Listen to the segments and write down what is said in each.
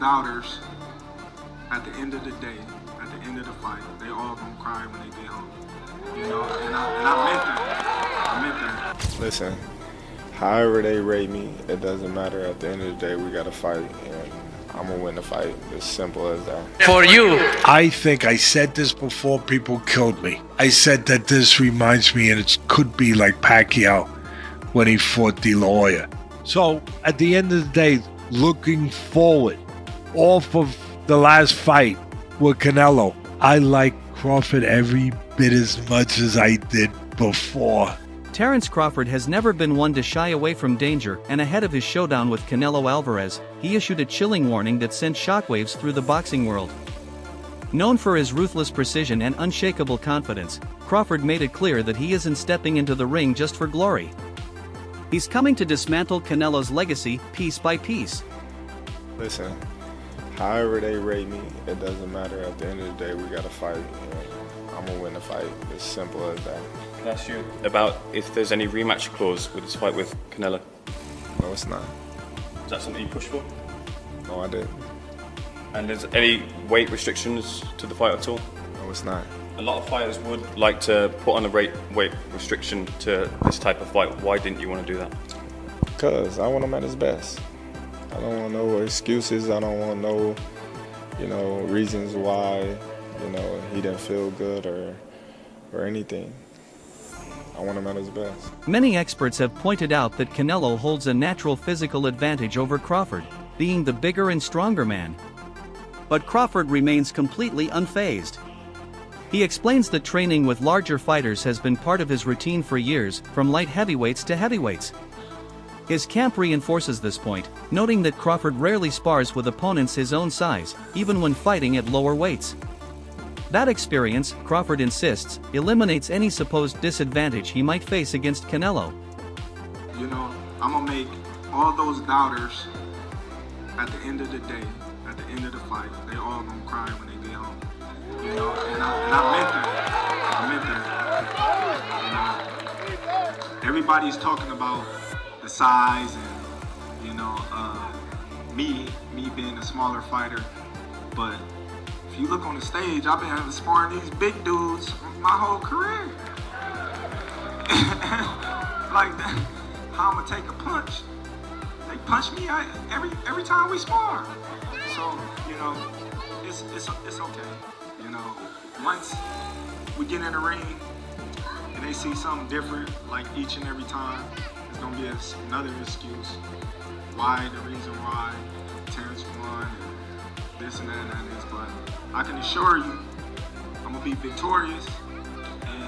doubters, at the end of the day, at the end of the fight, they all gonna cry when they get home. You know, and I meant that. I meant that. Listen, however they rate me, it doesn't matter. At the end of the day, we gotta fight, and I'm gonna win the fight. As simple as that. For you, I think I said this before people killed me. I said that this reminds me, and it could be like Pacquiao when he fought De La Hoya. So at the end of the day, looking forward off of the last fight with Canelo, I like Crawford every bit as much as I did before. Terence Crawford has never been one to shy away from danger, and ahead of his showdown with Canelo Alvarez, he issued a chilling warning that sent shockwaves through the boxing world. Known for his ruthless precision and unshakable confidence, Crawford made it clear that he isn't stepping into the ring just for glory. He's coming to dismantle Canelo's legacy piece by piece. Listen, however they rate me, it doesn't matter. At the end of the day, we gotta fight, and I'm gonna win the fight. As simple as that. Can I ask you about if there's any rematch clause with this fight with Canelo? No, it's not. Is that something you push for? No, I didn't. And is any weight restrictions to the fight at all? No, it's not. A lot of fighters would like to put on a weight restriction to this type of fight. Why didn't you want to do that? Because I want him at his best. I don't want no excuses. I don't want no, reasons why, he didn't feel good or anything. I want him at his best. Many experts have pointed out that Canelo holds a natural physical advantage over Crawford, being the bigger and stronger man. But Crawford remains completely unfazed. He explains that training with larger fighters has been part of his routine for years, from light heavyweights to heavyweights. His camp reinforces this point, noting that Crawford rarely spars with opponents his own size, even when fighting at lower weights. That experience, Crawford insists, eliminates any supposed disadvantage he might face against Canelo. I'm gonna make all those doubters, at the end of the day, at the end of the fight, they all gonna cry when they get home. And I meant that. I meant that. Everybody's talking about the size and, me being a smaller fighter. But if you look on the stage, I've been sparring these big dudes my whole career. Like, how I'm gonna take a punch? They punch me every time we spar. So, it's okay. Once we get in the ring and they see something different, like each and every time, it's gonna be another excuse. Why, the reason why Terence won, and this and that and this. But I can assure you, I'm gonna be victorious. And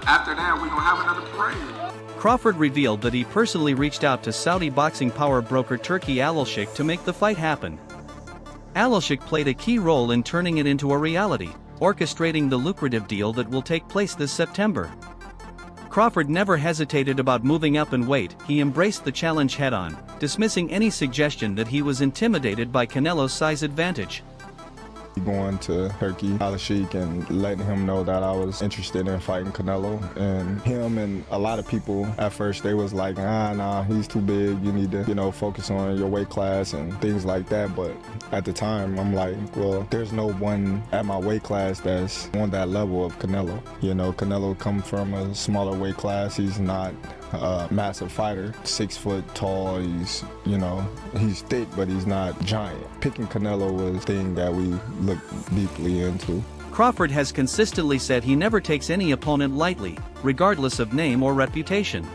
after that, we're gonna have another parade. Crawford revealed that he personally reached out to Saudi boxing power broker Turki Al-Sheikh to make the fight happen. Al-Sheikh played a key role in turning it into a reality, orchestrating the lucrative deal that will take place this September. Crawford never hesitated about moving up in weight. He embraced the challenge head-on, dismissing any suggestion that he was intimidated by Canelo's size advantage. Going to Turki Al-Sheikh and letting him know that I was interested in fighting Canelo, and him and a lot of people at first, they was like, nah, he's too big, you need to focus on your weight class and things like that. But at the time, I'm like, well, there's no one at my weight class that's on that level of Canelo. Canelo come from a smaller weight class. He's not a massive fighter, 6 foot tall. He's thick, but he's not giant. Picking Canelo was a thing that we looked deeply into. Crawford has consistently said he never takes any opponent lightly, regardless of name or reputation.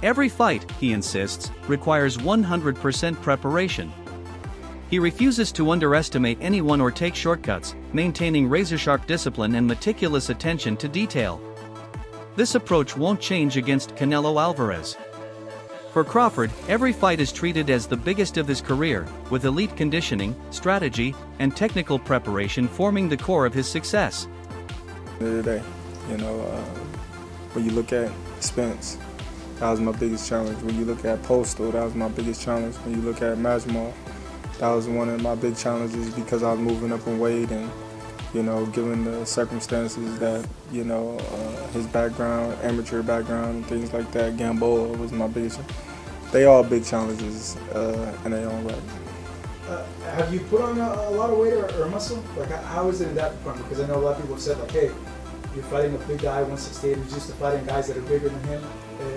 Every fight, he insists, requires 100% preparation. He refuses to underestimate anyone or take shortcuts, maintaining razor-sharp discipline and meticulous attention to detail. This approach won't change against Canelo Alvarez. For Crawford, every fight is treated as the biggest of his career, with elite conditioning, strategy, and technical preparation forming the core of his success. At the end of the day, when you look at Spence, that was my biggest challenge. When you look at Postal, that was my biggest challenge. When you look at Majmal, that was one of my big challenges because I was moving up in weight and, given the circumstances that, his background, amateur background, and things like that, Gamboa was my biggest. They all big challenges in their own right. Have you put on a lot of weight or muscle? Like, how is it in that department? Because I know a lot of people have said, like, hey, you're fighting a big guy, 168, who's used to fighting guys that are bigger than him.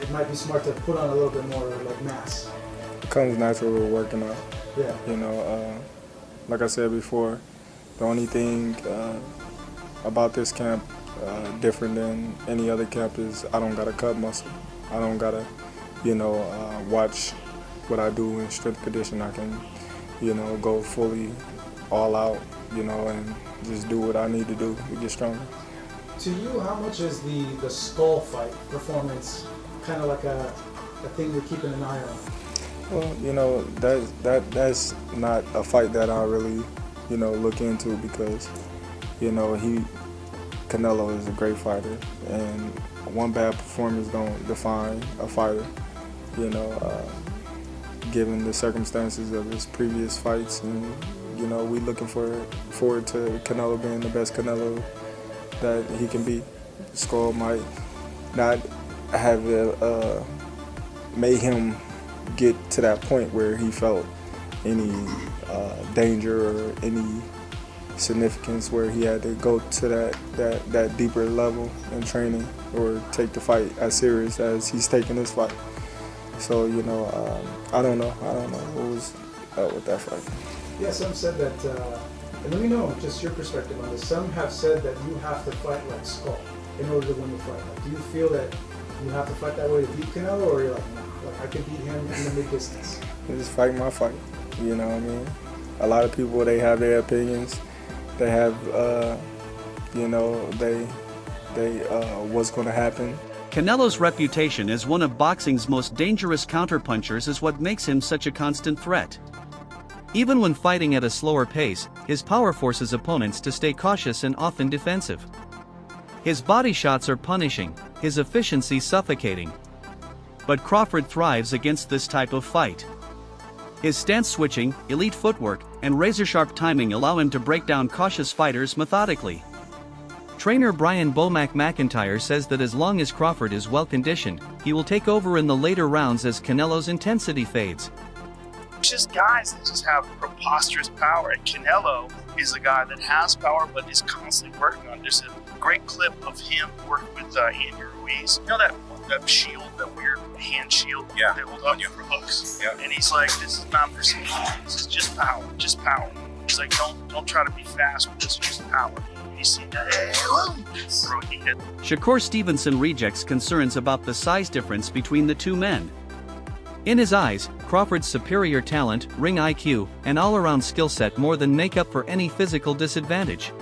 It might be smart to put on a little bit more, like, mass. It comes natural with working out. Yeah. You know, like I said before, the only thing about this camp different than any other camp is I don't gotta cut muscle. I don't gotta, you know, watch what I do in strength condition. I can, you know, go fully all out, you know, and just do what I need to do to get stronger. To you, how much is the skull fight performance kind of like a thing you're keeping an eye on? Well, you know, that's not a fight that I really, you know, look into because, you know, Canelo is a great fighter, and one bad performance don't define a fighter. You know, given the circumstances of his previous fights, and you know, we looking forward to Canelo being the best Canelo that he can be. Skull might not have made him get to that point where he felt any danger or any significance where he had to go to that deeper level in training or take the fight as serious as he's taking this fight. So, you know, I don't know what was up with that fight. Yeah, some said that, and let me know just your perspective on this. Some have said that you have to fight like Skull in order to win the fight. Like, do you feel that you have to fight that way to beat Canelo, or you're like, nah, like I can beat him in the mid-distance? Just fight my fight, you know what I mean? A lot of people, they have their opinions. They have, you know, they what's going to happen. Canelo's reputation as one of boxing's most dangerous counterpunchers is what makes him such a constant threat. Even when fighting at a slower pace, his power forces opponents to stay cautious and often defensive. His body shots are punishing, his efficiency suffocating. But Crawford thrives against this type of fight. His stance switching, elite footwork, and razor-sharp timing allow him to break down cautious fighters methodically. Trainer Brian Bomac McIntyre says that as long as Crawford is well-conditioned, he will take over in the later rounds as Canelo's intensity fades. Just guys that just have preposterous power, and Canelo is a guy that has power but is constantly working on it. There's a great clip of him working with Andy Ruiz. You know that shield, that weird hand shield? Yeah, they hold on up you for hooks. Yeah. And he's like, this is not for speed, this is just power, just power. He's like, don't try to be fast with this, just power. You see that? Bro, he hit. Shakur Stevenson rejects concerns about the size difference between the two men. In his eyes, Crawford's superior talent, ring IQ, and all-around skill set more than make up for any physical disadvantage.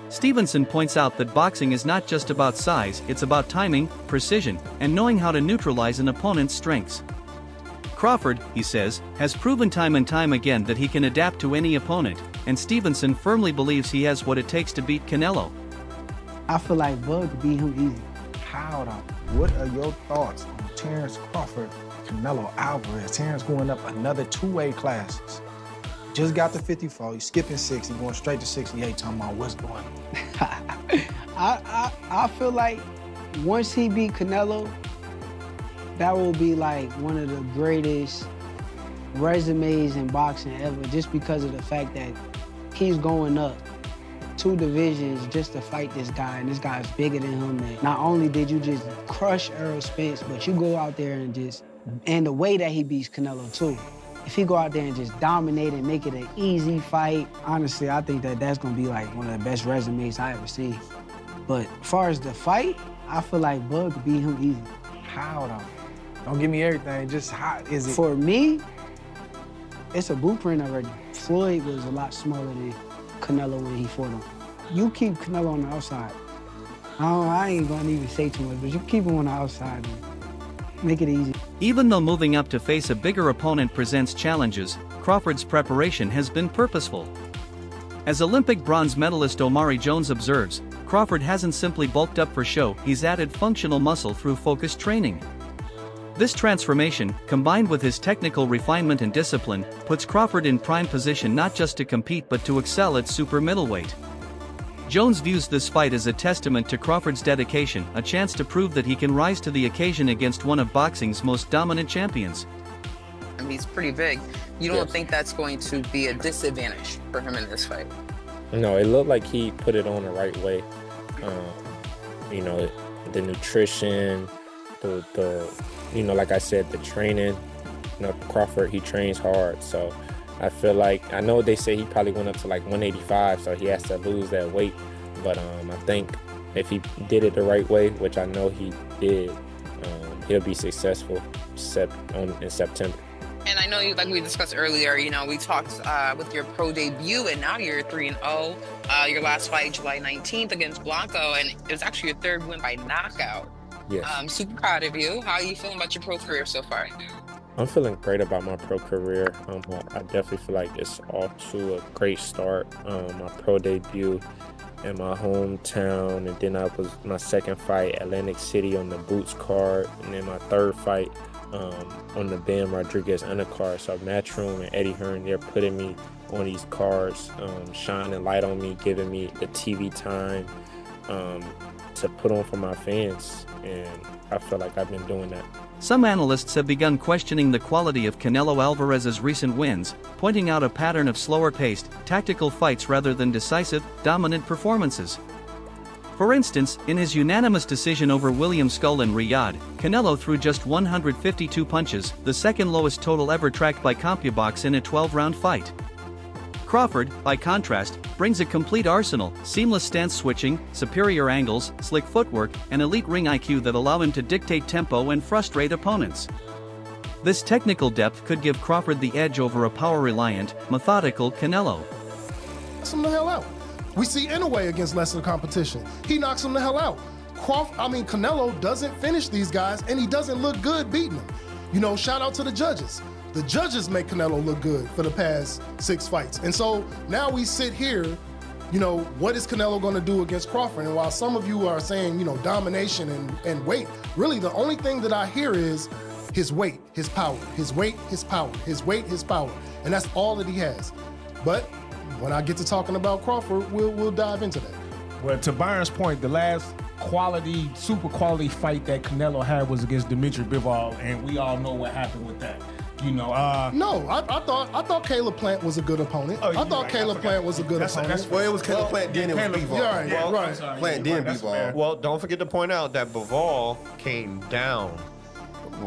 Stevenson points out that boxing is not just about size, it's about timing, precision, and knowing how to neutralize an opponent's strengths. Crawford, he says, has proven time and time again that he can adapt to any opponent, and Stevenson firmly believes he has what it takes to beat Canelo. I feel like Bud could beat him easy. How though? What are your thoughts on Terence Crawford, Canelo Alvarez? Terence going up another 2 weight classes. Just got to 54, he's skipping 60, going straight to 68, talking about what's going on. I feel like once he beat Canelo, that will be like one of the greatest resumes in boxing ever, just because of the fact that he's going up 2 divisions just to fight this guy, and this guy's bigger than him. And not only did you just crush Errol Spence, but you go out there and the way that he beats Canelo too. If he go out there and just dominate and make it an easy fight, honestly, I think that that's gonna be like one of the best resumes I ever see. But as far as the fight, I feel like Bud could beat him easy. How though? Don't give me everything, just how is it? For me, it's a blueprint already. Floyd was a lot smaller than Canelo when he fought him. You keep Canelo on the outside. I ain't gonna even say too much, but you keep him on the outside and make it easy. Even though moving up to face a bigger opponent presents challenges, Crawford's preparation has been purposeful. As Olympic bronze medalist Omari Jones observes, Crawford hasn't simply bulked up for show, he's added functional muscle through focused training. This transformation, combined with his technical refinement and discipline, puts Crawford in prime position not just to compete but to excel at super middleweight. Jones views this fight as a testament to Crawford's dedication, a chance to prove that he can rise to the occasion against one of boxing's most dominant champions. He's pretty big. You don't think that's going to be a disadvantage for him in this fight? No, it looked like he put it on the right way. You know, the nutrition, the you know, like I said, the training. You know, Crawford, he trains hard, so I feel like, I know they say he probably went up to like 185, so he has to lose that weight. But I think if he did it the right way, which I know he did, he'll be successful in September. And I know, like we discussed earlier, you know, we talked with your pro debut, and now you're 3-0. Your last fight, July 19th against Blanco, and it was actually your third win by knockout. Yes. Super proud of you. How are you feeling about your pro career so far? I'm feeling great about my pro career. I definitely feel like it's off to a great start. My pro debut in my hometown, and then I was my second fight, Atlantic City on the Boots card, and then my third fight on the Ben Rodriguez undercard. So Matchroom and Eddie Hearn, they're putting me on these cards, shining light on me, giving me the TV time to put on for my fans, and I feel like I've been doing that. Some analysts have begun questioning the quality of Canelo Alvarez's recent wins, pointing out a pattern of slower-paced, tactical fights rather than decisive, dominant performances. For instance, in his unanimous decision over William Skull in Riyadh, Canelo threw just 152 punches, the second lowest total ever tracked by CompuBox in a 12-round fight. Crawford, by contrast, brings a complete arsenal, seamless stance switching, superior angles, slick footwork, and elite ring IQ that allow him to dictate tempo and frustrate opponents. This technical depth could give Crawford the edge over a power-reliant, methodical Canelo. Knocks him the hell out. We see Inoue against lesser competition. He knocks him the hell out. Canelo doesn't finish these guys, and he doesn't look good beating them. You know, shout out to the judges. The judges make Canelo look good for the past 6 fights. And so now we sit here, you know, what is Canelo going to do against Crawford? And while some of you are saying, you know, domination and weight, really the only thing that I hear is his weight, his power, his weight, his power, his weight, his power. And that's all that he has. But when I get to talking about Crawford, we'll dive into that. Well, to Byron's point, the last quality, super quality fight that Canelo had was against Dimitri Bivol, and we all know what happened with that. You know, no, I thought Caleb Plant was a good opponent. I thought Caleb Plant was a good opponent. Well, it was Caleb Plant, then it was Bivol. Right. Plant, then Bivol. Well, don't forget to point out that Bivol came down,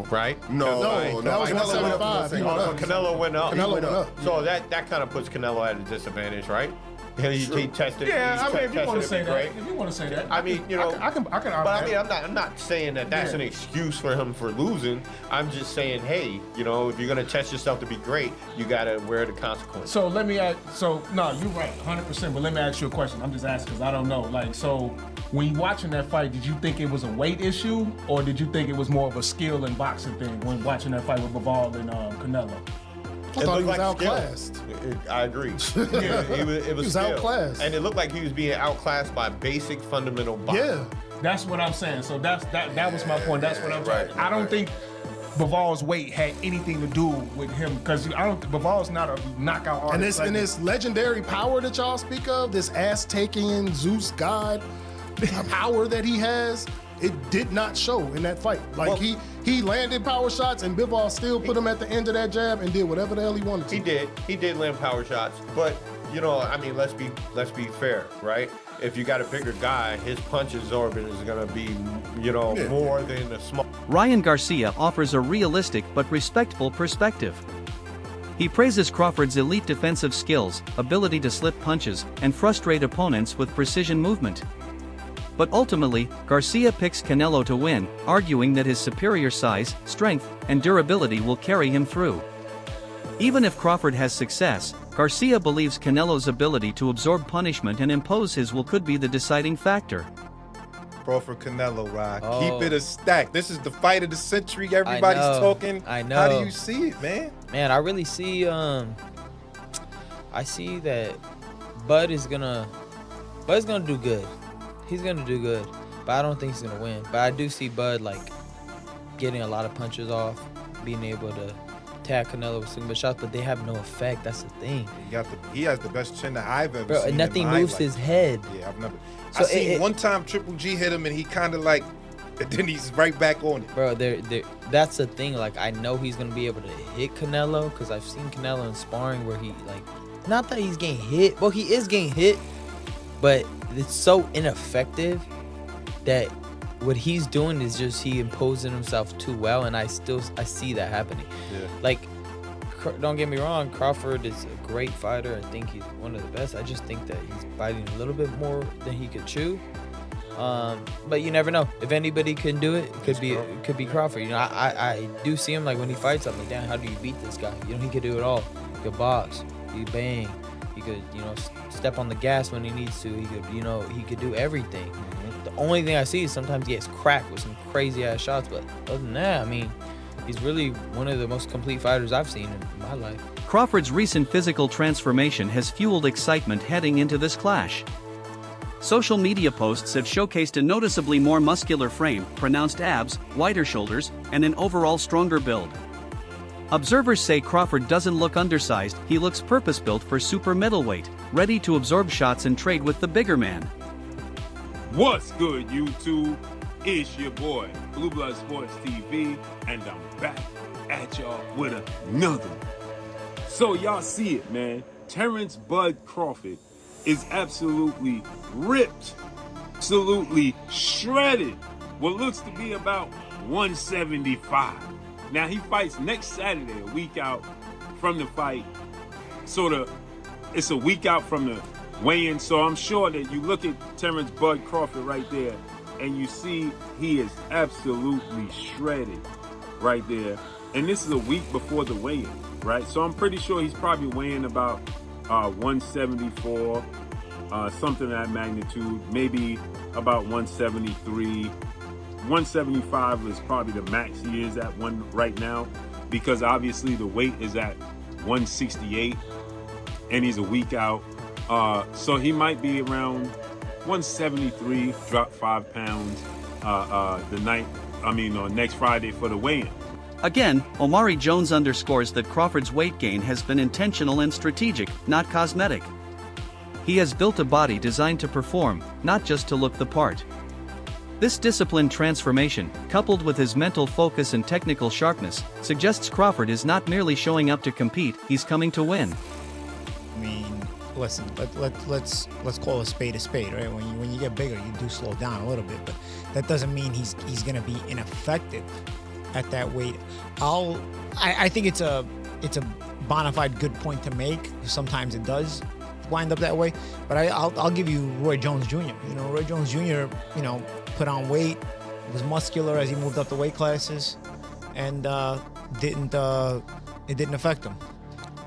right? No, that was 175. Canelo went up. Canelo went up. So that kind of puts Canelo at a disadvantage, right? He tested. Yeah, I mean, if you want to say that, I mean, you know, I can. But I mean, I'm not saying that that's an excuse for him for losing. I'm just saying, hey, you know, if you're gonna test yourself to be great, you gotta wear the consequences. So let me ask. So no, you're right, 100%. But let me ask you a question. I'm just asking because I don't know. Like, so when you watching that fight, did you think it was a weight issue, or did you think it was more of a skill and boxing thing when watching that fight with Bivol and Canelo? I thought he was outclassed. I agree. Yeah, it was outclassed. And it looked like he was being outclassed by basic fundamental boxing. Yeah. That's what I'm saying. So that was my point. That's what I'm saying. I don't think Bivol's weight had anything to do with him, because Bivol's not a knockout artist. And this legendary power that y'all speak of, this ass-taking Zeus god power that he has, it did not show in that fight. Like, he landed power shots, and Bivol still put him at the end of that jab and did whatever the hell he wanted to. He did land power shots, but you know, I mean, let's be fair, right? If you got a bigger guy, his punch absorbing is gonna be, you know, more than a small. Ryan Garcia offers a realistic but respectful perspective. He praises Crawford's elite defensive skills, ability to slip punches, and frustrate opponents with precision movement. But ultimately, Garcia picks Canelo to win, arguing that his superior size, strength, and durability will carry him through. Even if Crawford has success, Garcia believes Canelo's ability to absorb punishment and impose his will could be the deciding factor. Crawford Canelo, Rod. Keep it a stack. This is the fight of the century. Everybody's talking. I know. How do you see it, man? Man, I really see I see that Bud is gonna do good. He's gonna do good, but I don't think he's gonna win. But I do see Bud like getting a lot of punches off, being able to tag Canelo with some good shots, but they have no effect. That's the thing. He has the best chin that I've ever seen. And nothing moves his head. Yeah, I've never. So I seen one time Triple G hit him, and he kind of like and then he's right back on it. Bro, that's the thing. Like, I know he's gonna be able to hit Canelo because I've seen Canelo in sparring where he, like, not that he's getting hit. Well, he is getting hit, but it's so ineffective that what he's doing is just he imposing himself too well, and I see that happening. Yeah. Like, don't get me wrong, Crawford is a great fighter. I think he's one of the best. I just think that he's fighting a little bit more than he could chew. But you never know. If anybody can do it, it could be Crawford. You know, I do see him, like, when he fights, I'm like, damn, how do you beat this guy? You know, he could do it all. He could box, he could bang, he could, you know, step on the gas when he needs to. He could, you know, he could do everything. The only thing I see is sometimes he gets cracked with some crazy ass shots, but other than that, I mean, he's really one of the most complete fighters I've seen in my life. Crawford's recent physical transformation has fueled excitement heading into this clash. Social media posts have showcased a noticeably more muscular frame, pronounced abs, wider shoulders, and an overall stronger build. Observers say Crawford doesn't look undersized, he looks purpose-built for super middleweight, ready to absorb shots and trade with the bigger man. What's good, YouTube? It's your boy, Blue Blood Sports TV, and I'm back at y'all with another one. So y'all see it, man. Terence Bud Crawford is absolutely ripped, absolutely shredded. What looks to be about 175. Now he fights next Saturday, a week out from the fight. It's a week out from the weigh-in, so I'm sure that you look at Terence Bud Crawford right there, and you see he is absolutely shredded right there. And this is a week before the weigh-in, right? So I'm pretty sure he's probably weighing about 174, something of that magnitude, maybe about 173. 175 is probably the max he is at one right now, because obviously the weight is at 168 and he's a week out. So he might be around 173, drop 5 pounds next Friday for the weigh-in. Again, Omari Jones underscores that Crawford's weight gain has been intentional and strategic, not cosmetic. He has built a body designed to perform, not just to look the part. This disciplined transformation, coupled with his mental focus and technical sharpness, suggests Crawford is not merely showing up to compete, he's coming to win. I mean, listen, let's call a spade, right? When you get bigger, you do slow down a little bit, but that doesn't mean he's going to be ineffective at that weight. I think it's a bona fide good point to make. Sometimes it does wind up that way, but I'll give you Roy Jones Jr. You know, Roy Jones Jr. Put on weight, was muscular as he moved up the weight classes, and it didn't affect him.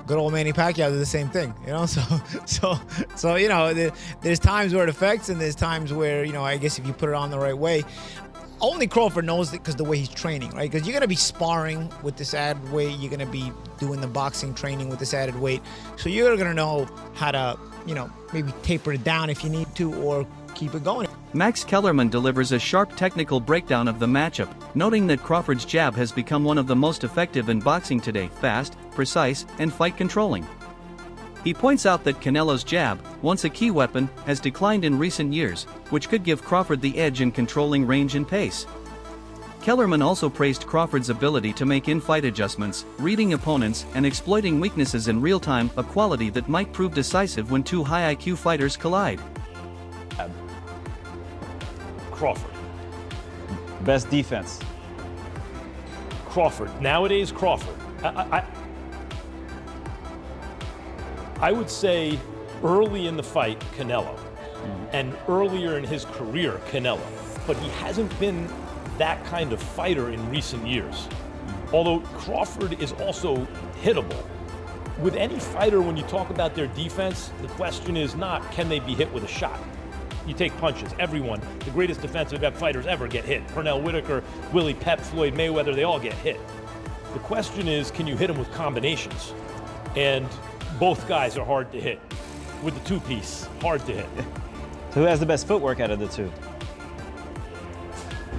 Good old Manny Pacquiao did the same thing, you know. So you know, there's times where it affects, and there's times where, you know, I guess if you put it on the right way. Only Crawford knows it because the way he's training, right? Because you're going to be sparring with this added weight. You're going to be doing the boxing training with this added weight. So you're going to know how to, you know, maybe taper it down if you need to, or keep it going. Max Kellerman delivers a sharp technical breakdown of the matchup, noting that Crawford's jab has become one of the most effective in boxing today, fast, precise, and fight-controlling. He points out that Canelo's jab, once a key weapon, has declined in recent years, which could give Crawford the edge in controlling range and pace. Kellerman also praised Crawford's ability to make in-fight adjustments, reading opponents, and exploiting weaknesses in real time, a quality that might prove decisive when two high-IQ fighters collide. Crawford. Best defense. Crawford. Nowadays, Crawford. I would say early in the fight, Canelo, and earlier in his career, Canelo. But he hasn't been that kind of fighter in recent years. Although Crawford is also hittable. With any fighter, when you talk about their defense, the question is not, can they be hit with a shot? You take punches. Everyone, the greatest defensive fighters ever get hit. Pernell Whitaker, Willie Pep, Floyd Mayweather, they all get hit. The question is, can you hit them with combinations? And both guys are hard to hit. With the two-piece, hard to hit. So who has the best footwork out of the two?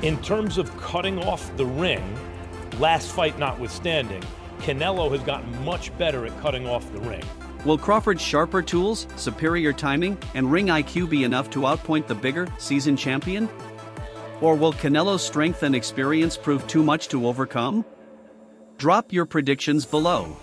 In terms of cutting off the ring, last fight notwithstanding, Canelo has gotten much better at cutting off the ring. Will Crawford's sharper tools, superior timing, and ring IQ be enough to outpoint the bigger, seasoned champion? Or will Canelo's strength and experience prove too much to overcome? Drop your predictions below.